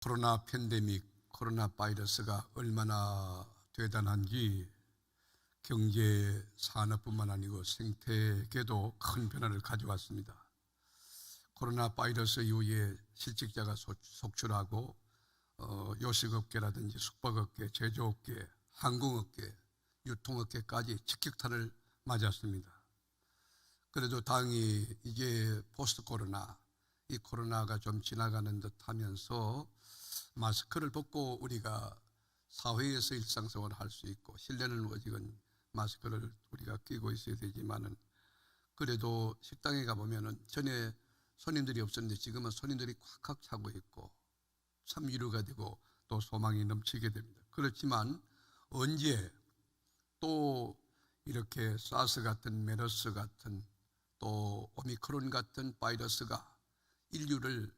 코로나 팬데믹, 코로나 바이러스가 얼마나 대단한지 경제, 산업뿐만 아니고 생태계도 큰 변화를 가져왔습니다. 코로나 바이러스 이후에 실직자가 속출하고 요식업계라든지 숙박업계, 제조업계, 항공업계, 유통업계까지 직격탄을 맞았습니다. 그래도 다행히 이제 포스트 코로나, 이 코로나가 좀 지나가는 듯 하면서 마스크를 벗고 우리가 사회에서 일상생활을 할 수 있고, 실내는 아직은 마스크를 우리가 끼고 있어야 되지만은, 그래도 식당에 가보면은 전에 손님들이 없었는데 지금은 손님들이 꽉꽉 차고 있고 참 위로가 되고 또 소망이 넘치게 됩니다. 그렇지만 언제 또 이렇게 사스 같은, 메르스 같은, 또 오미크론 같은 바이러스가 인류를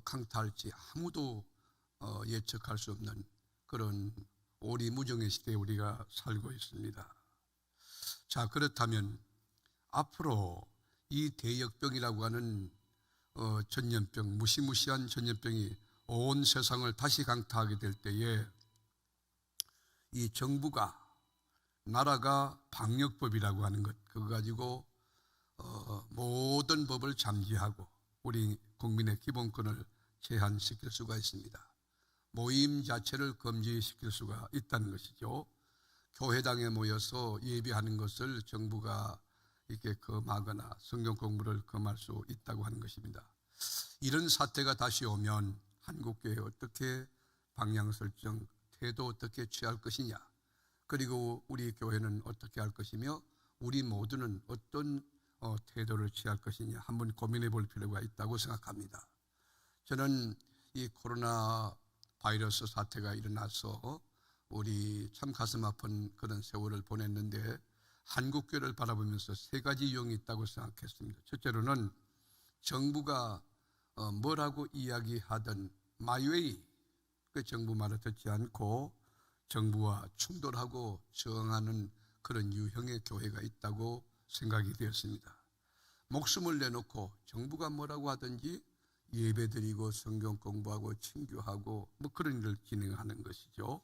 강타할지 아무도 예측할 수 없는 그런 오리무정의 시대에 우리가 살고 있습니다. 자, 그렇다면 앞으로 이 대역병이라고 하는 전염병, 무시무시한 전염병이 온 세상을 다시 강타하게 될 때에 이 정부가, 나라가 방역법이라고 하는 것, 그거 가지고 모든 법을 잠재하고 우리 국민의 기본권을 제한시킬 수가 있습니다. 모임 자체를 금지시킬 수가 있다는 것이죠. 교회당에 모여서 예배하는 것을 정부가 이렇게 금하거나 성경 공부를 금할 수 있다고 하는 것입니다. 이런 사태가 다시 오면 한국교회 어떻게 방향 설정, 태도 어떻게 취할 것이냐, 그리고 우리 교회는 어떻게 할 것이며 우리 모두는 어떤 태도를 취할 것이냐 한번 고민해 볼 필요가 있다고 생각합니다. 저는 이 코로나 바이러스 사태가 일어나서 우리 참 가슴 아픈 그런 세월을 보냈는데 한국교회를 바라보면서 세 가지 유형이 있다고 생각했습니다. 첫째로는 정부가 뭐라고 이야기하든 마이웨이, 그 정부 말을 듣지 않고 정부와 충돌하고 저항하는 그런 유형의 교회가 있다고 생각이 되었습니다. 목숨을 내놓고 정부가 뭐라고 하든지 예배드리고 성경 공부하고 친교하고 뭐 그런 일을 진행하는 것이죠.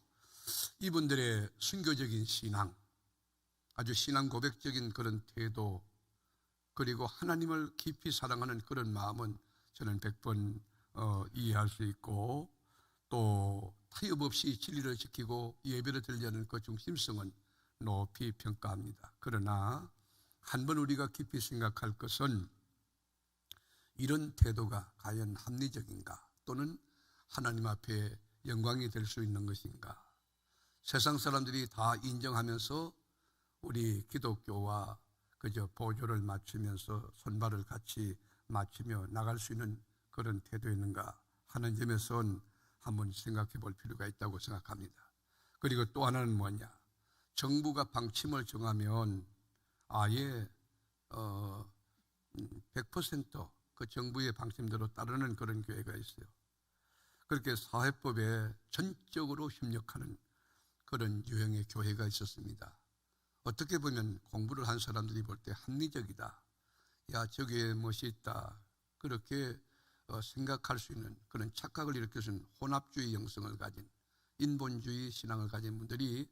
이분들의 순교적인 신앙, 아주 신앙 고백적인 그런 태도, 그리고 하나님을 깊이 사랑하는 그런 마음은 저는 100번 이해할 수 있고, 또 타협 없이 진리를 지키고 예배를 드리려는 그 중심성은 높이 평가합니다. 그러나 한번 우리가 깊이 생각할 것은 이런 태도가 과연 합리적인가, 또는 하나님 앞에 영광이 될 수 있는 것인가. 세상 사람들이 다 인정하면서 우리 기독교와 그저 보조를 맞추면서 손발을 같이 맞추며 나갈 수 있는 그런 태도였는가 하는 점에선 한번 생각해 볼 필요가 있다고 생각합니다. 그리고 또 하나는 뭐냐, 정부가 방침을 정하면 아예 100% 정부의 방침대로 따르는 그런 교회가 있어요. 그렇게 사회법에 전적으로 협력하는 그런 유형의 교회가 있었습니다. 어떻게 보면 공부를 한 사람들이 볼 때 합리적이다, 야 저기에 멋이 있다, 그렇게 생각할 수 있는 그런 착각을 일으켜준 혼합주의 영성을 가진, 인본주의 신앙을 가진 분들이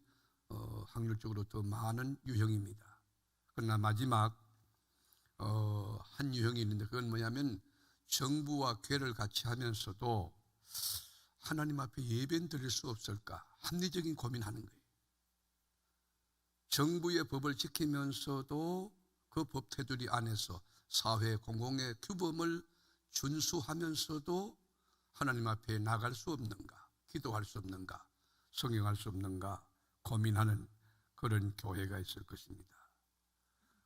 확률적으로 더 많은 유형입니다. 그러나 마지막 한 유형이 있는데, 그건 뭐냐면 정부와 교회를 같이 하면서도 하나님 앞에 예배는 드릴 수 없을까, 합리적인 고민하는 거예요. 정부의 법을 지키면서도 그 법 테두리 안에서 사회 공공의 규범을 준수하면서도 하나님 앞에 나갈 수 없는가, 기도할 수 없는가, 성경할 수 없는가 고민하는 그런 교회가 있을 것입니다.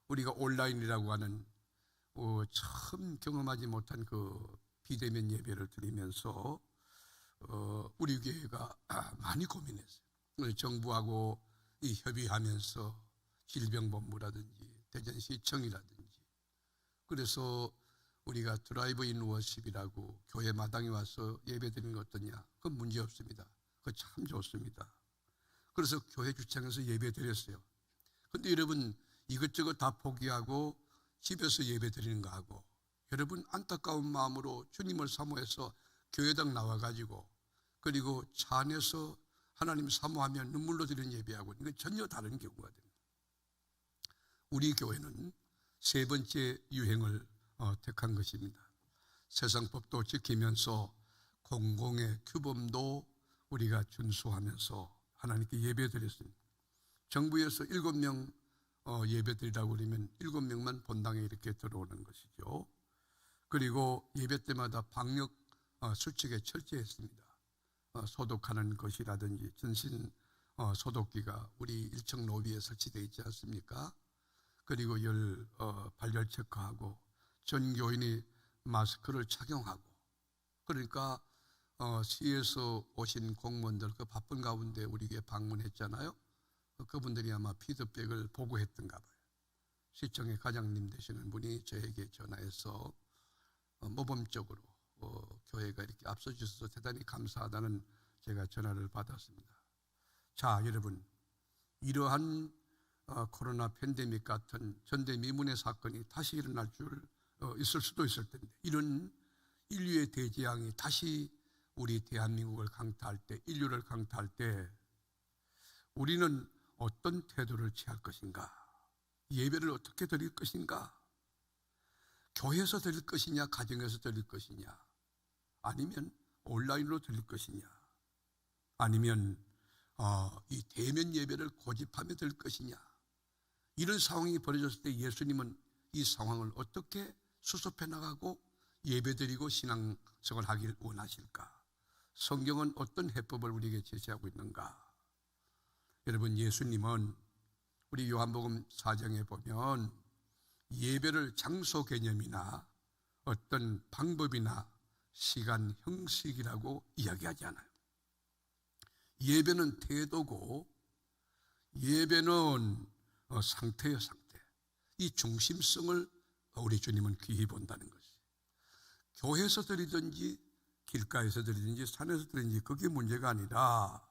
우리가 온라인이라고 하는 처음 경험하지 못한 그 비대면 예배를 드리면서 우리 교회가 많이 고민했어요. 정부하고 협의하면서 질병본부라든지 대전시청이라든지, 그래서 우리가 드라이브인 워십이라고 교회 마당에 와서 예배 드리는 거 어떠냐, 그건 문제 없습니다. 그거 참 좋습니다. 그래서 교회 주창에서 예배 드렸어요. 그런데 여러분 이것저것 다 포기하고 집에서 예배 드리는 거하고, 여러분 안타까운 마음으로 주님을 사모해서 교회당 나와가지고 그리고 차 안에서 하나님 사모하며 눈물로 드리는 예배하고 이건 전혀 다른 경우가 됩니다. 우리 교회는 세 번째 유행을 택한 것입니다. 세상법도 지키면서 공공의 규범도 우리가 준수하면서 하나님께 예배드렸습니다. 정부에서 7명 예배드리라고 그러면 7명만 본당에 이렇게 들어오는 것이죠. 그리고 예배 때마다 방역 수칙에 철저했습니다. 소독하는 것이라든지 전신 소독기가 우리 1층 로비에 설치되어 있지 않습니까? 그리고 발열 체크하고 전 교인이 마스크를 착용하고, 그러니까 시에서 오신 공무원들 그 바쁜 가운데 우리에게 방문했잖아요. 그분들이 아마 피드백을 보고했던가 봐요. 시청의 과장님 되시는 분이 저에게 전화해서 모범적으로 교회가 이렇게 앞서주셔서 대단히 감사하다는 제가 전화를 받았습니다. 자, 여러분, 이러한 코로나 팬데믹 같은 전대미문의 사건이 다시 일어날 있을 수도 있을 텐데, 이런 인류의 대재앙이 다시 우리 대한민국을 강타할 때, 인류를 강타할 때 우리는 어떤 태도를 취할 것인가? 예배를 어떻게 드릴 것인가? 교회에서 드릴 것이냐, 가정에서 드릴 것이냐, 아니면 온라인으로 드릴 것이냐, 아니면 이 대면 예배를 고집하며 드릴 것이냐. 이런 상황이 벌어졌을 때 예수님은 이 상황을 어떻게 수습해 나가고 예배드리고 신앙생활을 하길 원하실까? 성경은 어떤 해법을 우리에게 제시하고 있는가? 여러분, 예수님은 우리 요한복음 4장에 보면 예배를 장소 개념이나 어떤 방법이나 시간 형식이라고 이야기하지 않아요. 예배는 태도고 예배는 상태예요, 상태. 이 중심성을 우리 주님은 귀히 본다는 것이. 교회에서 드리든지 길가에서 드리든지 산에서 드리든지 그게 문제가 아니라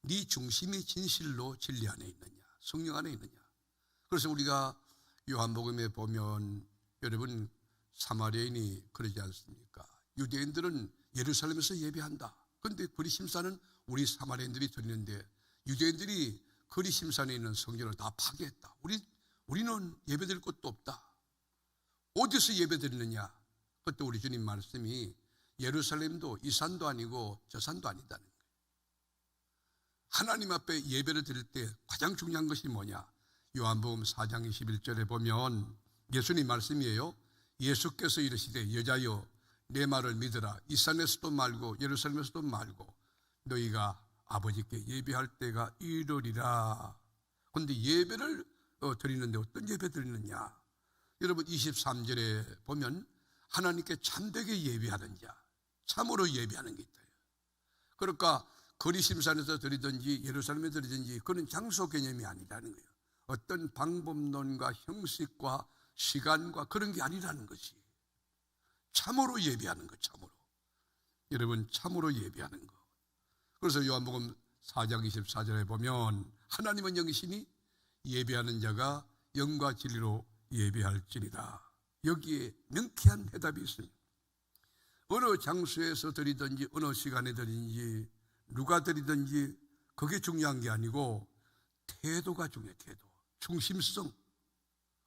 네 중심이 진실로 진리 안에 있느냐, 성령 안에 있느냐. 그래서 우리가 요한복음에 보면 여러분 사마리아인이 그러지 않습니까? 유대인들은 예루살렘에서 예배한다. 그런데 그리심산은 우리 사마리아인들이 드리는데 유대인들이 그리심산에 있는 성전을 다 파괴했다. 우리는 예배드릴 곳도 없다. 어디서 예배드리느냐? 그때 우리 주님 말씀이 예루살렘도 이 산도 아니고 저 산도 아니다는 거예요. 하나님 앞에 예배를 드릴 때 가장 중요한 것이 뭐냐? 요한복음 4장 21절에 보면 예수님 말씀이에요. 예수께서 이르시되 여자여 내 말을 믿으라. 이 산에서도 말고 예루살렘에서도 말고 너희가 아버지께 예배할 때가 이르리라. 그런데 예배를 드리는데 어떤 예배 드리느냐? 여러분 23절에 보면 하나님께 참되게 예배하는 자, 참으로 예배하는 게 있다. 그러니까 거리심산에서 드리든지 예루살렘에 드리든지 그런 장소 개념이 아니라는 거예요. 어떤 방법론과 형식과 시간과 그런 게 아니라는 것이 참으로 예배하는 것, 참으로. 여러분 참으로 예배하는 것. 그래서 요한복음 4장 24절에 보면 하나님은 영이시니 예배하는 자가 영과 진리로 예배할지니라. 여기에 명쾌한 해답이 있습니다. 어느 장소에서 드리든지 어느 시간에 드리든지 누가 드리든지 그게 중요한 게 아니고 태도가 중요해요. 태도, 중심성.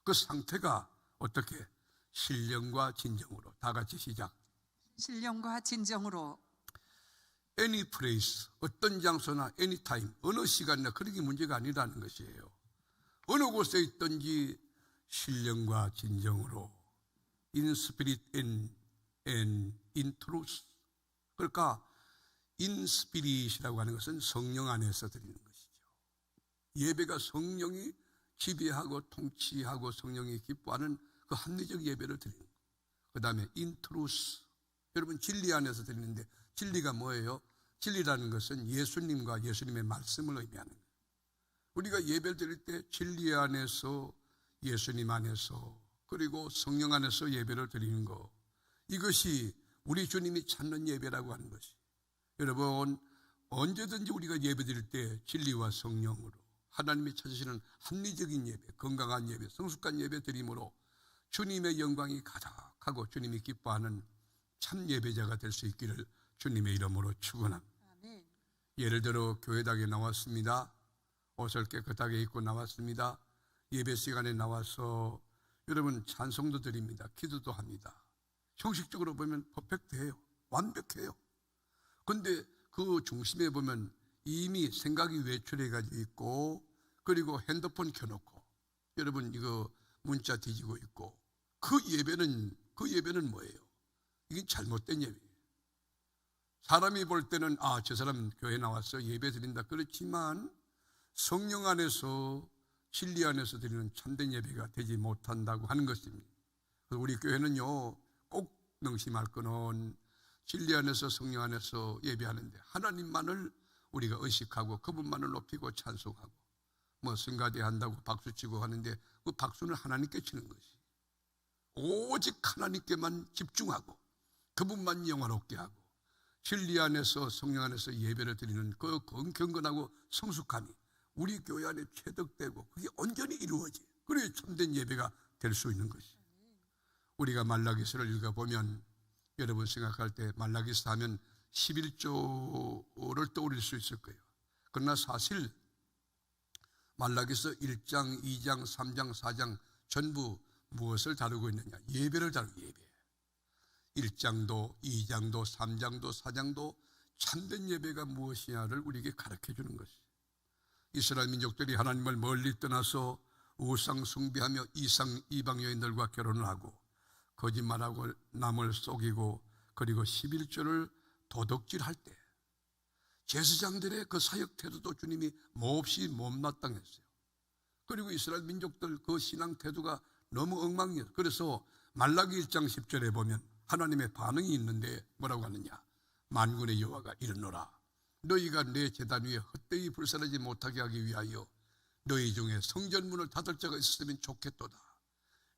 그 상태가 어떻게? 신령과 진정으로. 다 같이 시작. 신령과 진정으로. Any place, 어떤 장소나 anytime, 어느 시간이나 그런 게 문제가 아니라는 것이에요. 어느 곳에 있든지 신령과 진정으로, in spirit and in truth. 그러니까 in spirit이라고 하는 것은 성령 안에서 드리는 것이죠. 예배가 성령이 지배하고 통치하고 성령이 기뻐하는 그 합리적 예배를 드리는 거예요. 그 다음에 in truth. 여러분 진리 안에서 드리는데 진리가 뭐예요? 진리라는 것은 예수님과 예수님의 말씀을 의미하는 거예요. 우리가 예배를 드릴 때 진리 안에서, 예수님 안에서, 그리고 성령 안에서 예배를 드리는 것, 이것이 우리 주님이 찾는 예배라고 하는 것이. 여러분 언제든지 우리가 예배 드릴 때 진리와 성령으로 하나님이 찾으시는 합리적인 예배, 건강한 예배, 성숙한 예배 드림으로 주님의 영광이 가득하고 주님이 기뻐하는 참 예배자가 될 수 있기를 주님의 이름으로 축원합니다. 아멘. 예를 들어 교회당에 나왔습니다. 옷을 깨끗하게 입고 나왔습니다. 예배 시간에 나와서 여러분 찬송도 드립니다. 기도도 합니다. 형식적으로 보면 퍼펙트해요. 완벽해요. 그런데 그 중심에 보면 이미 생각이 외출해 가지고 있고, 그리고 핸드폰 켜놓고 여러분 이거 문자 뒤지고 있고, 그 예배는 뭐예요? 이게 잘못된 예배예요. 사람이 볼 때는 저 사람 교회 나왔어 예배 드린다 그렇지만 성령 안에서 진리 안에서 드리는 참된 예배가 되지 못한다고 하는 것입니다. 그래서 우리 교회는요 꼭 명심할 거는 진리 안에서 성령 안에서 예배하는데 하나님만을 우리가 의식하고 그분만을 높이고 찬송하고 뭐 성가대 한다고 박수치고 하는데 그 박수는 하나님께 치는 것이, 오직 하나님께만 집중하고 그분만 영화롭게 하고 진리 안에서 성령 안에서 예배를 드리는 그 경건하고 성숙함이 우리 교회 안에 체득되고 그게 온전히 이루어지, 그래야 참된 예배가 될 수 있는 것이. 우리가 말라기서를 읽어보면 여러분 생각할 때 말라기서 하면 11조를 떠올릴 수 있을 거예요. 그러나 사실 말라기서 1장, 2장, 3장, 4장 전부 무엇을 다루고 있느냐? 예배를 다루고 예배. 1장도, 2장도, 3장도, 4장도 참된 예배가 무엇이냐를 우리에게 가르쳐 주는 것이. 이스라엘 민족들이 하나님을 멀리 떠나서 우상 숭배하며 이방 여인들과 결혼을 하고 거짓말하고 남을 속이고 그리고 11조를 도둑질할 때 제사장들의 그 사역 태도도 주님이 몹시 못마땅했어요. 그리고 이스라엘 민족들 그 신앙 태도가 너무 엉망이었어요. 그래서 말라기 1장 10절에 보면 하나님의 반응이 있는데 뭐라고 하느냐? 만군의 여호와가 이르노라. 너희가 내 제단 위에 헛되이 불살하지 못하게 하기 위하여 너희 중에 성전문을 닫을 자가 있었으면 좋겠도다.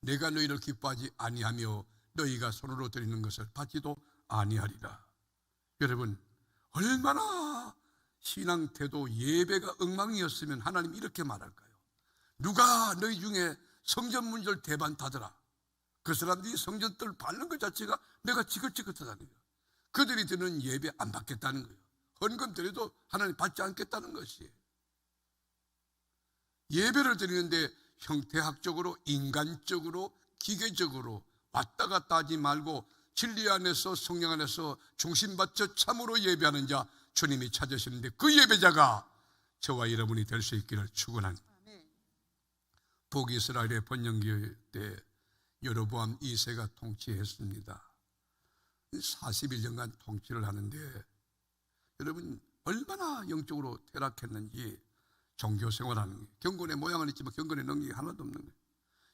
내가 너희를 기뻐하지 아니하며 너희가 손으로 드리는 것을 받지도 아니하리라. 여러분 얼마나 신앙 태도 예배가 엉망이었으면 하나님 이렇게 말할까요? 누가 너희 중에 성전문을 대반 닫으라. 그 사람들이 성전들을 밟는 것 자체가 내가 지긋지긋하다는 거예요. 그들이 드는 예배 안 받겠다는 거예요. 헌금 드려도 하나님 받지 않겠다는 것이에요. 예배를 드리는데 형태학적으로, 인간적으로, 기계적으로 왔다 갔다 하지 말고 진리 안에서 성령 안에서 중심 받쳐 참으로 예배하는 자 주님이 찾으시는데 그 예배자가 저와 여러분이 될 수 있기를 축원합니다. 북이스라엘의 번영기 때 여로보암 2세가 통치했습니다. 41년간 통치를 하는데 여러분 얼마나 영적으로 퇴락했는지, 종교생활하는 게 경건의 모양은 있지만 경건의 능력이 하나도 없는 거예요.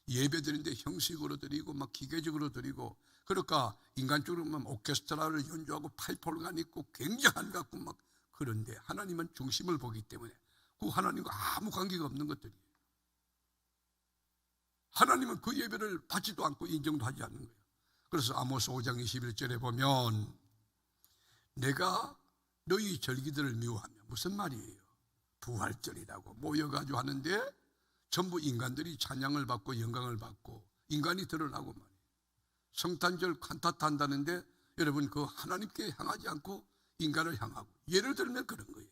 예배드리는데 형식으로 드리고 막 기계적으로 드리고, 그러니까 인간적으로 보면 오케스트라를 연주하고 파이프organ 있고 굉장한 것 같고 막, 그런데 하나님은 중심을 보기 때문에 그 하나님과 아무 관계가 없는 것들이에요. 하나님은 그 예배를 받지도 않고 인정도 하지 않는 거예요. 그래서 아모스 5장 21절에 보면 내가 너희 절기들을 미워하며, 무슨 말이에요? 부활절이라고 모여가지고 하는데 전부 인간들이 찬양을 받고 영광을 받고 인간이 드러나고 말이에요. 성탄절 칸타타 한다는데 여러분 그 하나님께 향하지 않고 인간을 향하고, 예를 들면 그런 거예요.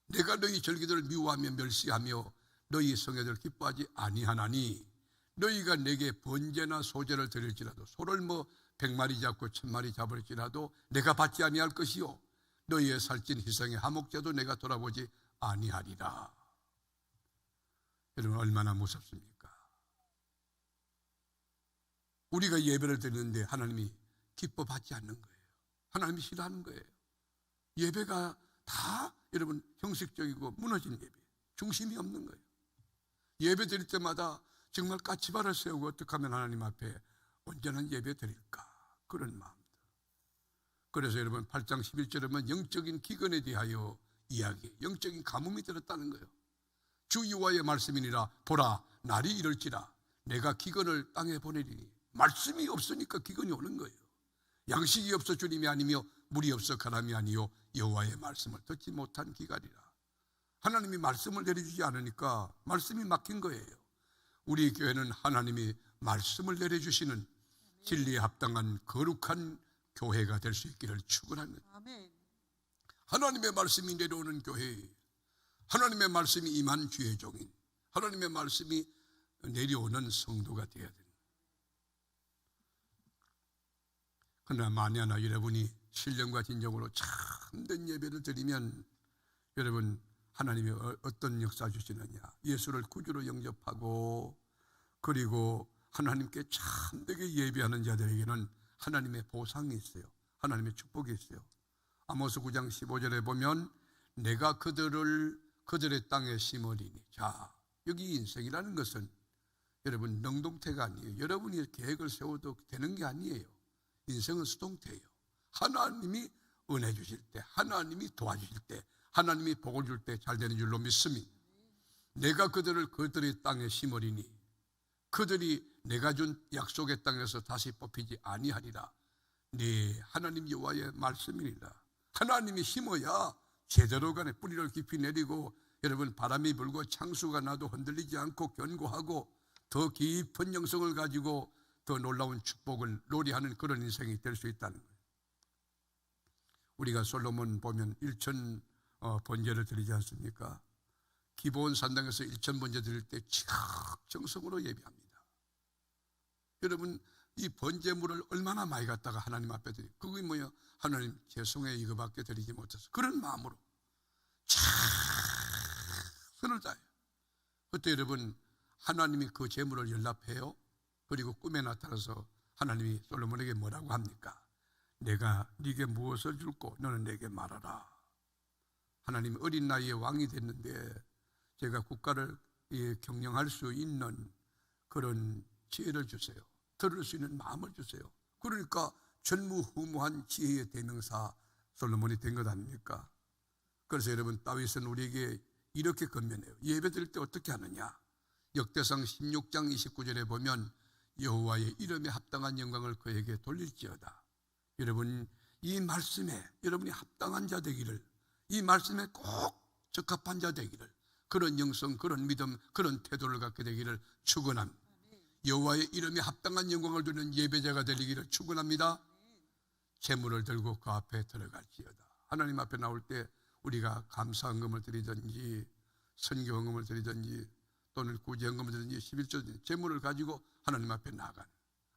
내가 너희 절기들을 미워하며 멸시하며 너희 성회를 기뻐하지 아니하나니 너희가 내게 번제나 소제를 드릴지라도, 소를 100마리 잡고 1000마리 잡을지라도 내가 받지 아니할 것이요 너희의 살찐 희생의 화목제도 내가 돌아보지 아니하리라. 여러분 얼마나 무섭습니까? 우리가 예배를 드리는데 하나님이 기뻐받지 않는 거예요. 하나님이 싫어하는 거예요. 예배가 다 여러분 형식적이고 무너진 예배, 중심이 없는 거예요. 예배 드릴 때마다 정말 까치발을 세우고 어떻게 하면 하나님 앞에 온전한 예배 드릴까, 그런 마음들. 그래서 여러분 8장 11절에 보면 영적인 기근에 대하여 이야기, 영적인 가뭄이 들었다는 거예요. 주 여호와의 말씀이니라. 보라 날이 이럴지라 내가 기근을 땅에 보내리니. 말씀이 없으니까 기근이 오는 거예요. 양식이 없어 주님이 아니며 물이 없어 가람이 아니요 여호와의 말씀을 듣지 못한 기갈이라. 하나님이 말씀을 내려주지 않으니까 말씀이 막힌 거예요. 우리 교회는 하나님이 말씀을 내려주시는 진리에 합당한 거룩한 교회가 될 수 있기를 축원합니다. 아멘. 하나님의 말씀이 내려오는 교회, 하나님의 말씀이 임한 주의 종인, 하나님의 말씀이 내려오는 성도가 되어야 됩니다. 그러나 만약에 여러분이 신령과 진정으로 참된 예배를 드리면 여러분 하나님이 어떤 역사 주시느냐, 예수를 구주로 영접하고 그리고 하나님께 참되게 예배하는 자들에게는 하나님의 보상이 있어요. 하나님의 축복이 있어요. 아모스 9장 15절에 보면 내가 그들의 땅에 심으리니. 자, 여기 인생이라는 것은 여러분 능동태가 아니에요. 여러분이 계획을 세워도 되는 게 아니에요. 인생은 수동태예요. 하나님이 은혜 주실 때, 하나님이 도와주실 때, 하나님이 복을 줄 때 잘 되는 줄로 믿습니다. 내가 그들의 땅에 심으리니 그들이 내가 준 약속의 땅에서 다시 뽑히지 아니하리라. 네, 하나님 여호와의 말씀이니라. 하나님이 심어야 제대로 간에 뿌리를 깊이 내리고 여러분 바람이 불고 창수가 나도 흔들리지 않고 견고하고 더 깊은 영성을 가지고 더 놀라운 축복을 노래하는 그런 인생이 될 수 있다는 거예요. 우리가 솔로몬 보면 1천 번제를 드리지 않습니까? 기브온 산당에서 1천 번제 드릴 때 지극정성으로 예배합니다. 여러분 이 번제물을 얼마나 많이 갖다가 하나님 앞에 드리, 그게 뭐예요? 하나님 죄송해요, 이거밖에 드리지 못해서. 그런 마음으로 최선을 다해요. 그때 여러분 하나님이 그 제물을 연락해요. 그리고 꿈에 나타나서 하나님이 솔로몬에게 뭐라고 합니까? 내가 네게 무엇을 줄고 너는 내게 말하라. 하나님 어린 나이에 왕이 됐는데 제가 국가를 경영할 수 있는 그런 지혜를 주세요. 들을 수 있는 마음을 주세요. 그러니까 전무후무한 지혜의 대명사 솔로몬이 된 것 아닙니까? 그래서 여러분 다윗은 우리에게 이렇게 건면해요. 예배 드릴 때 어떻게 하느냐? 역대상 16장 29절에 보면 여호와의 이름에 합당한 영광을 그에게 돌릴지어다. 여러분 이 말씀에 여러분이 합당한 자 되기를, 이 말씀에 꼭 적합한 자 되기를, 그런 영성, 그런 믿음, 그런 태도를 갖게 되기를 축원합니다. 여호와의 이름에 합당한 영광을 두는 예배자가 되기를 축원합니다. 제물을 들고 그 앞에 들어갈지어다. 하나님 앞에 나올 때 우리가 감사헌금을 드리든지 선교헌금을 드리든지 또는 구제헌금을 드리든지 11조 제물을 가지고 하나님 앞에 나아가는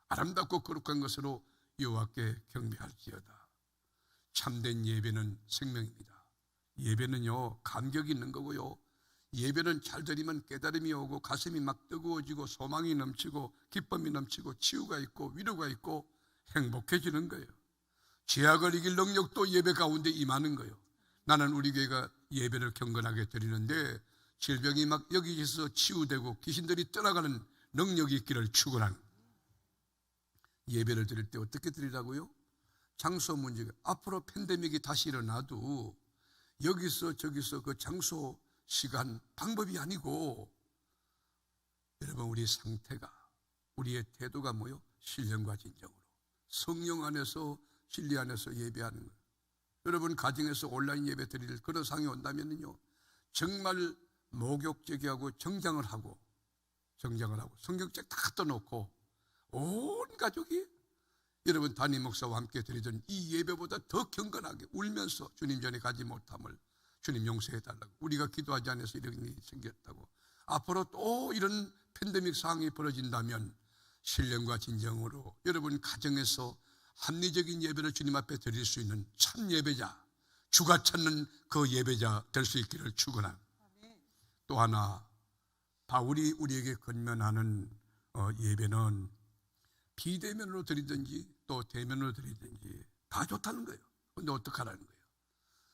아름답고 거룩한 것으로 여호와께 경배할지어다. 참된 예배는 생명입니다. 예배는요 감격이 있는 거고요, 예배는 잘 드리면 깨달음이 오고 가슴이 막 뜨거워지고 소망이 넘치고 기쁨이 넘치고 치유가 있고 위로가 있고 행복해지는 거예요. 죄악을 이길 능력도 예배 가운데 임하는 거예요. 나는 우리 교회가 예배를 경건하게 드리는데 질병이 막 여기저기서 치유되고 귀신들이 떠나가는 능력이 있기를 축원합니다. 예배를 드릴 때 어떻게 드리라고요? 장소 문제가, 앞으로 팬데믹이 다시 일어나도 여기서 저기서 그 장소, 시간, 방법이 아니고 여러분 우리 상태가, 우리의 태도가 뭐요? 신령과 진정으로 성령 안에서 진리 안에서 예배하는 거예요. 여러분 가정에서 온라인 예배 드릴 그런 상황이 온다면요 정말 목욕제기하고 정장을 하고 성경책 다 떠놓고 온 가족이 여러분 담임 목사와 함께 드리던 이 예배보다 더 경건하게 울면서 주님 전에 가지 못함을 주님 용서해달라고, 우리가 기도하지 않아서 이런 일이 생겼다고, 앞으로 또 이런 팬데믹 상황이 벌어진다면 신령과 진정으로 여러분 가정에서 합리적인 예배를 주님 앞에 드릴 수 있는 참 예배자, 주가 찾는 그 예배자 될 수 있기를 축원합니다. 또 하나 바울이 우리에게 건면하는 예배는 비대면으로 드리든지 또 대면으로 드리든지 다 좋다는 거예요. 그런데 어떡하라는 거예요?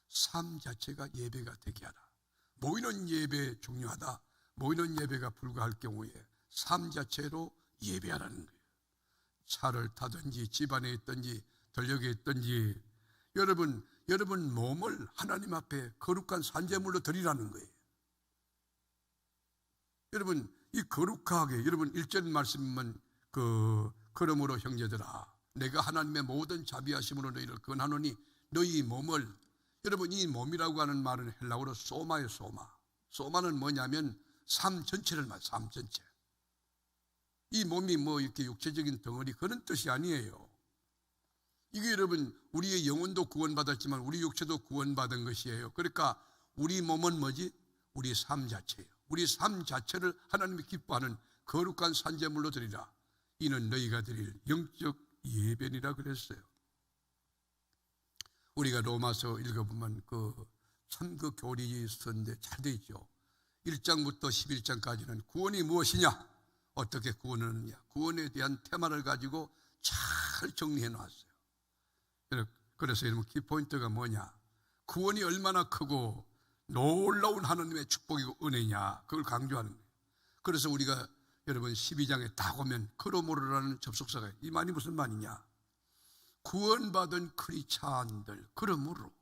삶 자체가 예배가 되게 하라. 모이는 예배 중요하다. 모이는 예배가 불가할 경우에 삶 자체로 예배하라는 거예요. 차를 타든지 집안에 있든지 들녘에 있든지 여러분 몸을 하나님 앞에 거룩한 산제물로 드리라는 거예요. 여러분 이 거룩하게, 여러분 1절 말씀은 그러므로 형제들아 내가 하나님의 모든 자비하심으로 너희를 권하노니 너희 몸을, 여러분 이 몸이라고 하는 말은 헬라어로 소마예요. 소마는 뭐냐면 삶 전체를 말해요. 삶 전체. 이 몸이 뭐 이렇게 육체적인 덩어리 그런 뜻이 아니에요. 이게 여러분 우리의 영혼도 구원받았지만 우리 육체도 구원받은 것이에요. 그러니까 우리 몸은 뭐지? 우리 삶 자체예요. 우리 삶 자체를 하나님이 기뻐하는 거룩한 산제물로 드리라. 이는 너희가 드릴 영적 예배니라 그랬어요. 우리가 로마서 읽어보면 참 그 교리 있었는데 잘 돼 있죠. 1장부터 11장까지는 구원이 무엇이냐, 어떻게 구원을 하느냐, 구원에 대한 테마를 가지고 잘 정리해 놨어요. 그래서 여러분 키포인트가 뭐냐, 구원이 얼마나 크고 놀라운 하나님의 축복이고 은혜냐, 그걸 강조하는 거예요. 그래서 우리가 여러분 12장에 딱 오면 그러므로라는 접속사가, 이 말이 무슨 말이냐, 구원받은 크리스찬들, 그러므로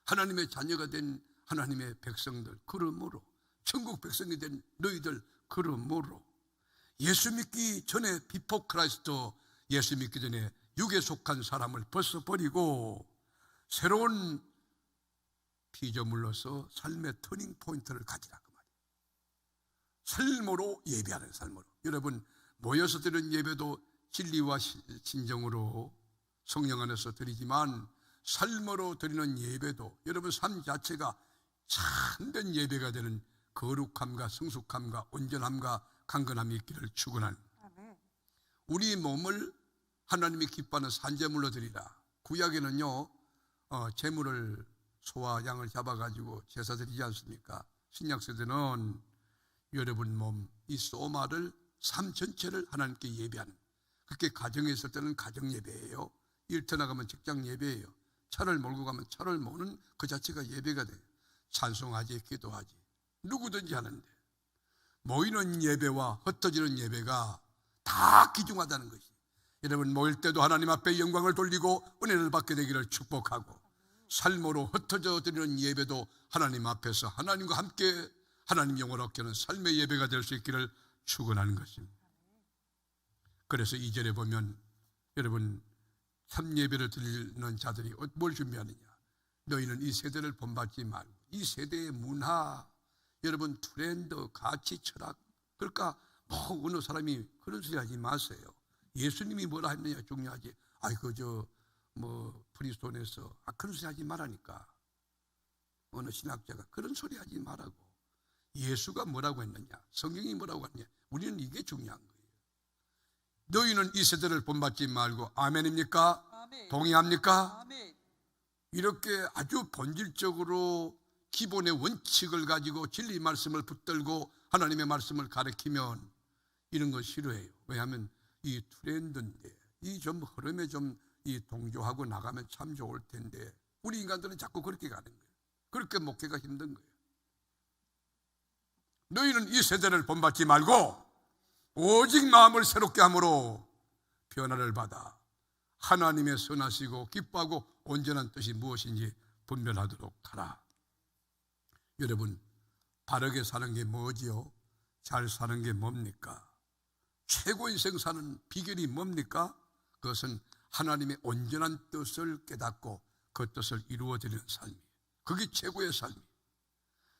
하나님의 자녀가 된 하나님의 백성들, 그러므로 천국 백성이 된 너희들, 그러므로 예수 믿기 전에 비포 크라이스트, 예수 믿기 전에 육에 속한 사람을 벗어버리고 새로운 피조물로서 삶의 터닝 포인트를 가지라 그 말이에요. 삶으로 예배하는 삶으로. 여러분 모여서 드리는 예배도 진리와 진정으로 성령 안에서 드리지만 삶으로 드리는 예배도 여러분 삶 자체가 참된 예배가 되는 거룩함과 성숙함과 온전함과 강건함이 있기를 축원하는, 우리 몸을 하나님이 기뻐하는 산제물로 드리라. 구약에는요 제물을 소와 양을 잡아가지고 제사 드리지 않습니까? 신약세대는 여러분 몸, 이 소마를 삶 전체를 하나님께 예배하는, 그렇게 가정에 있을 때는 가정 예배예요. 일터 나가면 직장 예배예요. 차를 몰고 가면 차를 모는 그 자체가 예배가 돼요. 찬송하지, 기도하지, 누구든지 하는데 모이는 예배와 흩어지는 예배가 다 귀중하다는 것이, 여러분 모일 때도 하나님 앞에 영광을 돌리고 은혜를 받게 되기를 축복하고, 삶으로 흩어져 드리는 예배도 하나님 앞에서 하나님과 함께 하나님 영을 얻게 하는 삶의 예배가 될 수 있기를 축원하는 것입니다. 그래서 2절에 보면 여러분 참 예배를 드리는 자들이 뭘 준비하느냐, 너희는 이 세대를 본받지 말고, 이 세대의 문화, 여러분 트렌드, 가치, 철학, 그러니까 뭐 어느 사람이 그런 소리 하지 마세요. 예수님이 뭐라 했느냐 중요하지. 프리스톤에서 그런 소리 하지 말라니까. 어느 신학자가 그런 소리 하지 말라고. 예수가 뭐라고 했느냐, 성경이 뭐라고 했느냐, 우리는 이게 중요한 거예요. 너희는 이 세대를 본받지 말고, 아멘입니까? 아멘. 동의합니까? 아멘. 이렇게 아주 본질적으로 기본의 원칙을 가지고 진리 말씀을 붙들고 하나님의 말씀을 가르치면 이런 거 싫어해요. 왜냐하면 이 트렌드인데 이 좀 흐름에 좀 이 동조하고 나가면 참 좋을 텐데 우리 인간들은 자꾸 그렇게 가는 거예요. 그렇게 목회가 힘든 거예요. 너희는 이 세대를 본받지 말고 오직 마음을 새롭게 함으로 변화를 받아 하나님의 선하시고 기뻐하고 온전한 뜻이 무엇인지 분별하도록 하라. 여러분 바르게 사는 게 뭐지요? 잘 사는 게 뭡니까? 최고 인생 사는 비결이 뭡니까? 그것은 하나님의 온전한 뜻을 깨닫고 그 뜻을 이루어드리는 삶이에요. 그게 최고의 삶이에요.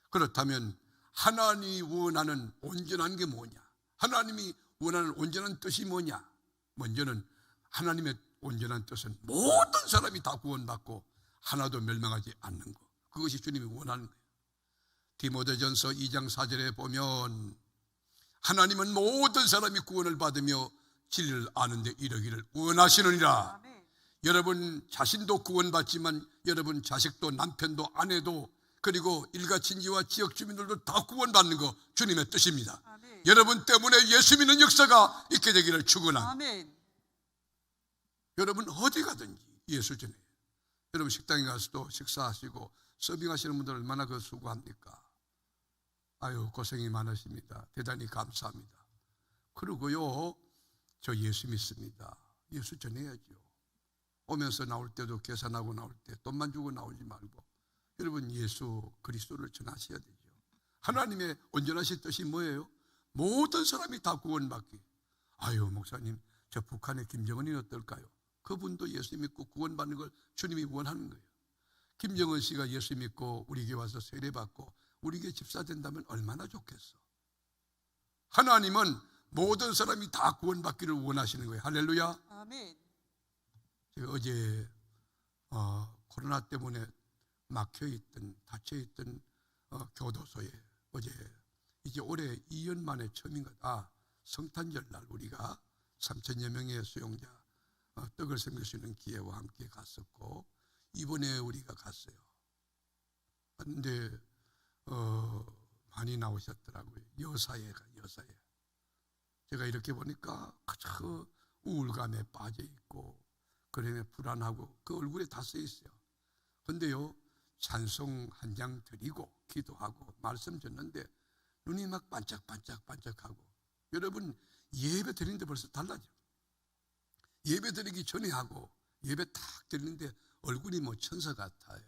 그렇다면 하나님이 원하는 온전한 게 뭐냐? 하나님이 원하는 온전한 뜻이 뭐냐? 먼저는 하나님의 온전한 뜻은 모든 사람이 다 구원받고 하나도 멸망하지 않는 것, 그것이 주님이 원하는 거예요. 디모데전서 2장 4절에 보면 하나님은 모든 사람이 구원을 받으며 진리를 아는 데 이르기를 원하시느니라. 아멘. 여러분 자신도 구원받지만 여러분 자식도 남편도 아내도 그리고 일가 친지와 지역 주민들도 다 구원받는 거 주님의 뜻입니다. 아멘. 여러분 때문에 예수 믿는 역사가 있게 되기를 축원합니다. 아멘. 여러분 어디 가든지 예수 전에, 여러분 식당에 가서도 식사하시고 서빙하시는 분들 얼마나 그 수고합니까? 아유 고생이 많으십니다. 대단히 감사합니다. 그리고요 저 예수 믿습니다. 예수 전해야죠. 오면서 나올 때도 계산하고 나올 때 돈만 주고 나오지 말고 여러분 예수 그리스도를 전하셔야 되죠. 하나님의 온전하신 뜻이 뭐예요? 모든 사람이 다 구원받기. 아유 목사님 저 북한의 김정은이 어떨까요? 그분도 예수 믿고 구원받는 걸 주님이 원하는 거예요. 김정은 씨가 예수 믿고 우리 교회 와서 세례받고 우리 교회 집사 된다면 얼마나 좋겠어. 하나님은 모든 사람이 다 구원받기를 원하시는 거예요. 할렐루야. 아멘. 제가 어제 코로나 때문에 막혀있던 닫혀있던 교도소에 어제 이제 올해 2년 만에 처음인가 성탄절 날 우리가 3,000여 명의 수용자 떡을 섬길 수 있는 기회와 함께 갔었고, 이번에 우리가 갔어요. 그런데 많이 나오셨더라고요. 여사회가. 제가 이렇게 보니까 그저 우울감에 빠져 있고 그러면 불안하고 그 얼굴에 다 써 있어요. 근데요, 찬송 한 장 드리고 기도하고 말씀 듣는데 눈이 막 반짝반짝하고, 여러분 예배 드리는데 벌써 달라져. 예배 드리기 전에 하고 예배 딱 드리는데 얼굴이 뭐 천사 같아요.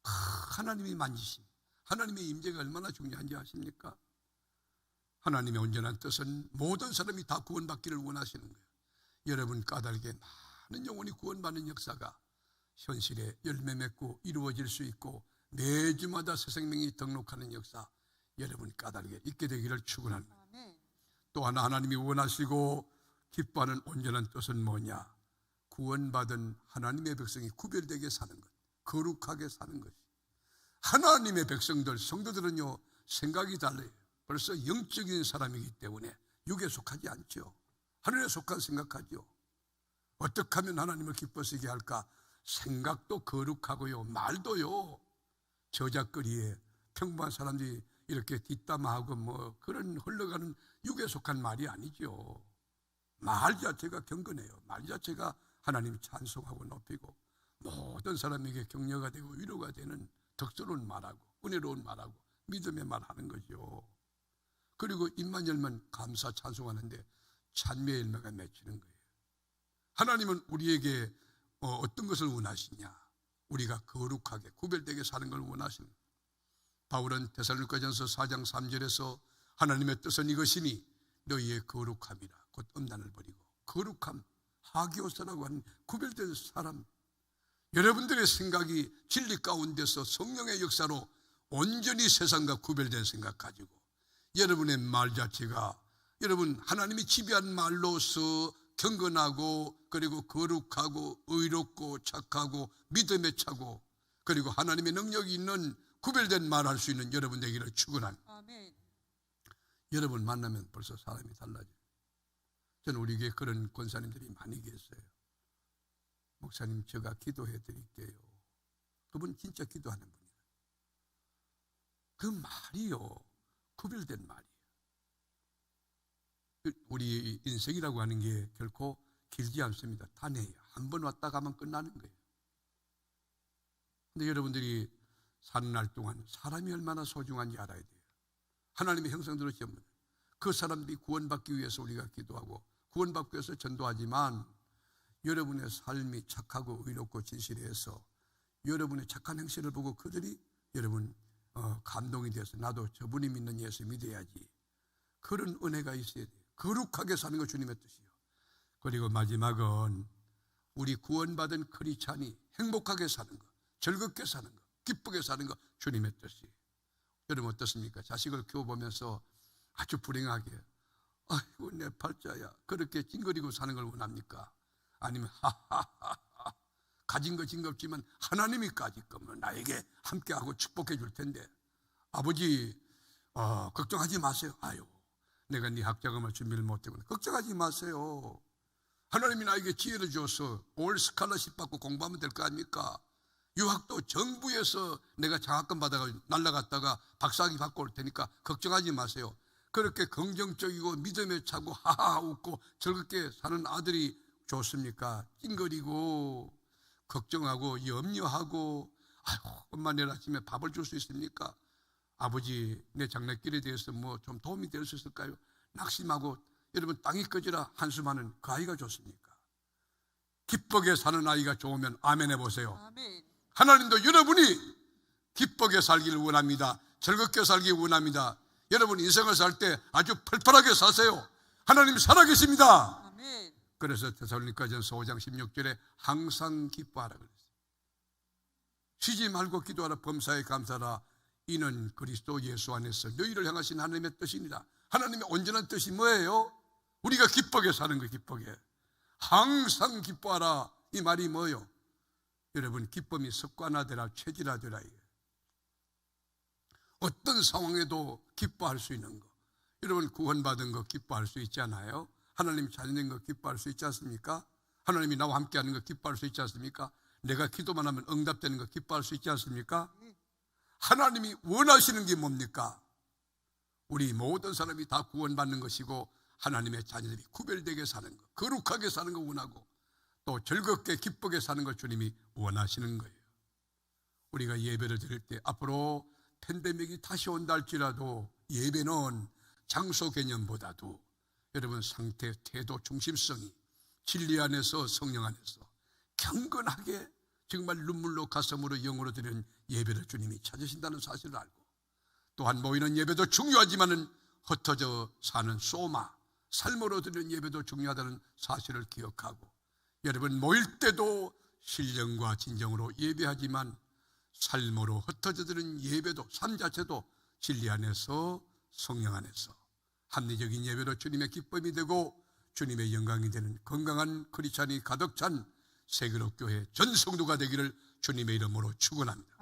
하나님이 만지신, 하나님의 임재가 얼마나 중요한지 아십니까? 하나님의 온전한 뜻은 모든 사람이 다 구원받기를 원하시는 거예요. 여러분 까닭에 많은 영혼이 구원받는 역사가 현실에 열매 맺고 이루어질 수 있고, 매주마다 새 생명이 등록하는 역사, 여러분 까닭에 있게 되기를 축원합니다. 또 하나 하나님이 원하시고 기뻐하는 온전한 뜻은 뭐냐? 구원받은 하나님의 백성이 구별되게 사는 것, 거룩하게 사는 것. 하나님의 백성들, 성도들은요 생각이 달라요. 벌써 영적인 사람이기 때문에 육에 속하지 않죠. 하늘에 속한 생각하죠. 어떻게 하면 하나님을 기뻐시게 할까? 생각도 거룩하고요, 말도요 저작거리에 평범한 사람들이 이렇게 뒷담화하고 뭐 그런 흘러가는 육에 속한 말이 아니죠. 말 자체가 경건해요. 말 자체가 하나님 찬송하고 높이고 모든 사람에게 격려가 되고 위로가 되는 덕스러운 말하고 은혜로운 말하고 믿음의 말하는 거죠. 그리고 입만 열면 감사 찬송하는데 찬미의 열매가 맺히는 거예요. 하나님은 우리에게 어떤 것을 원하시냐? 우리가 거룩하게 구별되게 사는 걸 원하십니다. 바울은 데살로니가전서 4장 3절에서 하나님의 뜻은 이것이니 너희의 거룩함이라, 곧 음란을 버리고 거룩함, 하기오스라고 하는 구별된 사람. 여러분들의 생각이 진리 가운데서 성령의 역사로 온전히 세상과 구별된 생각 가지고, 여러분의 말 자체가 여러분 하나님이 지배한 말로서 경건하고 그리고 거룩하고 의롭고 착하고 믿음에 차고 그리고 하나님의 능력이 있는 구별된 말할 수 있는 여러분 되기를 축원합니다. 여러분 만나면 벌써 사람이 달라져요. 저는 우리 교회에 그런 권사님들이 많이 계세요. 목사님 제가 기도해 드릴게요. 그분 진짜 기도하는 분이에요. 그 말이요 구별된 말이에요. 우리 인생이라고 하는 게 결코 길지 않습니다. 단해요. 한 번 왔다 가면 끝나는 거예요. 근데 여러분들이 사는 날 동안 사람이 얼마나 소중한지 알아야 돼요. 하나님의 형상대로 지은 그 사람들이 구원받기 위해서 우리가 기도하고 구원받기 위해서 전도하지만, 여러분의 삶이 착하고 의롭고 진실해서 여러분의 착한 행실을 보고 그들이 여러분 감동이 돼서 나도 저분이 믿는 예수 믿어야지, 그런 은혜가 있어야 돼요. 거룩하게 사는 것 주님의 뜻이요. 그리고 마지막은 우리 구원받은 크리스찬이 행복하게 사는 것, 즐겁게 사는 것, 기쁘게 사는 것 주님의 뜻이에요. 여러분 어떻습니까? 자식을 키워보면서 아주 불행하게 아이고 내 팔자야 그렇게 찡그리고 사는 걸 원합니까? 아니면 하하하하 가진 거 징겁지만 하나님이 가질 거면 나에게 함께하고 축복해 줄 텐데 아버지 걱정하지 마세요. 아유 내가 네 학자금을 준비를 못했구나. 걱정하지 마세요. 하나님이 나에게 지혜를 줘서 올 스칼러십 받고 공부하면 될 거 아닙니까? 유학도 정부에서 내가 장학금 받아가지고 날라갔다가 박사학위 받고 올 테니까 걱정하지 마세요. 그렇게 긍정적이고 믿음에 차고 하하 웃고 즐겁게 사는 아들이 좋습니까? 찡거리고 걱정하고 염려하고 아이고 엄마 내일 아침에 밥을 줄 수 있습니까? 아버지 내 장래길에 대해서 뭐 좀 도움이 될 수 있을까요? 낙심하고 여러분 땅이 꺼지라 한숨하는 그 아이가 좋습니까? 기쁘게 사는 아이가 좋으면 아멘 해보세요. 아멘. 하나님도 여러분이 기쁘게 살기를 원합니다. 즐겁게 살기 원합니다. 여러분 인생을 살 때 아주 펄펄하게 사세요. 하나님 살아계십니다. 아멘. 그래서 데살로니가전서 5장 16절에 항상 기뻐하라 그랬어요. 쉬지 말고 기도하라. 범사에 감사하라. 이는 그리스도 예수 안에서 너희를 향하신 하나님의 뜻이니라. 하나님의 온전한 뜻이 뭐예요? 우리가 기쁘게 사는 거예요. 기쁘게. 항상 기뻐하라. 이 말이 뭐요? 여러분, 기쁨이 습관화되라, 체질화되라. 어떤 상황에도 기뻐할 수 있는 거. 여러분, 구원받은 거 기뻐할 수 있지 않아요? 하나님 자녀된 거 기뻐할 수 있지 않습니까? 하나님이 나와 함께하는 거 기뻐할 수 있지 않습니까? 내가 기도만 하면 응답되는 거 기뻐할 수 있지 않습니까? 하나님이 원하시는 게 뭡니까? 우리 모든 사람이 다 구원받는 것이고 하나님의 자녀들이 구별되게 사는 것, 거룩하게 사는 거 원하고 또 즐겁게 기쁘게 사는 걸 주님이 원하시는 거예요. 우리가 예배를 드릴 때 앞으로 팬데믹이 다시 온다 할지라도 예배는 장소 개념보다도 여러분 상태, 태도, 중심성이 진리 안에서 성령 안에서 경건하게 정말 눈물로 가슴으로 영으로 드리는 예배를 주님이 찾으신다는 사실을 알고 또한 모이는 예배도 중요하지만은 흩어져 사는 소마, 삶으로 드리는 예배도 중요하다는 사실을 기억하고 여러분 모일 때도 신령과 진정으로 예배하지만 삶으로 흩어져 드리는 예배도 삶 자체도 진리 안에서 성령 안에서 합리적인 예배로 주님의 기쁨이 되고 주님의 영광이 되는 건강한 크리스찬이 가득 찬 세그룹 교회 전 성도가 되기를 주님의 이름으로 축원합니다.